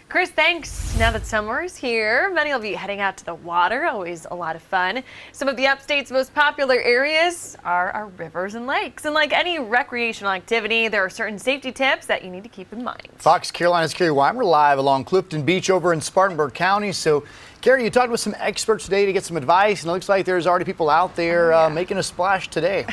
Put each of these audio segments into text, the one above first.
Chris, thanks. Now that summer is here, many will be heading out to the water. Always a lot of fun. Some of the upstate's most popular areas are our rivers and lakes. And like any recreational activity, there are certain safety tips that you need to keep in mind. Fox Carolina's Carrie Weimer live along Clifton Beach over in Spartanburg County. So, Carrie, you talked with some experts today to get some advice, and it looks like there's already people out there making a splash today.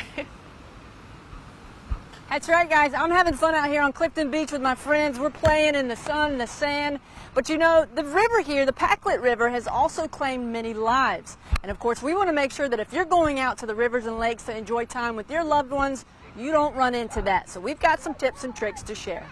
That's right, guys. I'm having fun out here on Clifton Beach with my friends. We're playing in the sun and the sand. But you know, the river here, the Packlet River, has also claimed many lives. And of course, we want to make sure that if you're going out to the rivers and lakes to enjoy time with your loved ones, you don't run into that. So we've got some tips and tricks to share.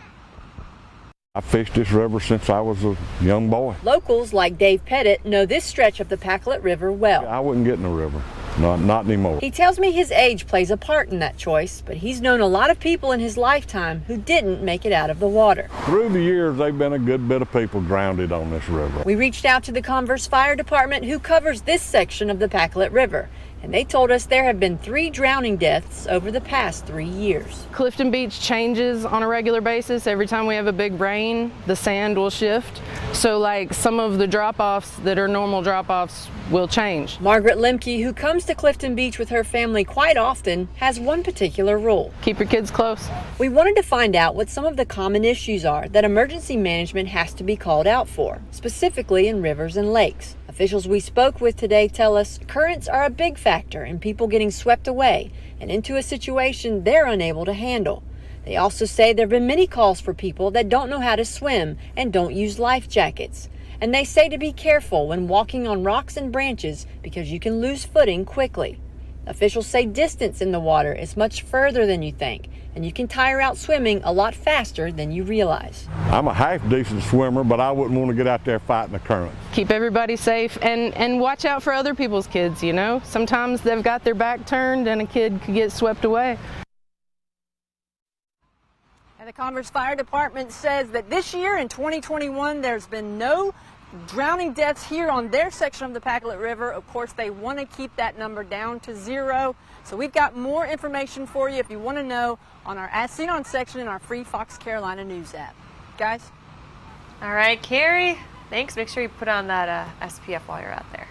I fished this river since I was a young boy. Locals like Dave Pettit know this stretch of the Packlet River well. I wouldn't get in the river. Not anymore. He tells me his age plays a part in that choice, but he's known a lot of people in his lifetime who didn't make it out of the water. Through the years, they've been a good bit of people drowned on this river. We reached out to the Converse Fire Department, who covers this section of the Packlet River, and they told us there have been 3 drowning deaths over the past 3 years. Clifton Beach changes on a regular basis. Every time we have a big rain, the sand will shift. So like some of the drop-offs that are normal drop-offs will change. Margaret Lemke, who comes to Clifton Beach with her family quite often, has one particular rule. Keep your kids close. We wanted to find out what some of the common issues are that emergency management has to be called out for, specifically in rivers and lakes. Officials we spoke with today tell us currents are a big factor in people getting swept away and into a situation they're unable to handle. They also say there have been many calls for people that don't know how to swim and don't use life jackets. And they say to be careful when walking on rocks and branches because you can lose footing quickly. Officials say distance in the water is much further than you think, and you can tire out swimming a lot faster than you realize. I'm a half decent swimmer, but I wouldn't want to get out there fighting the current. Keep everybody safe and watch out for other people's kids, you know. Sometimes they've got their back turned and a kid could get swept away. And the Converse Fire Department says that this year in 2021, there's been no drowning deaths here on their section of the Packlet River. Of course, they want to keep that number down to 0. So we've got more information for you if you want to know on our As Seen On section in our free Fox Carolina News app. Guys? All right, Carrie, thanks. Make sure you put on that SPF while you're out there.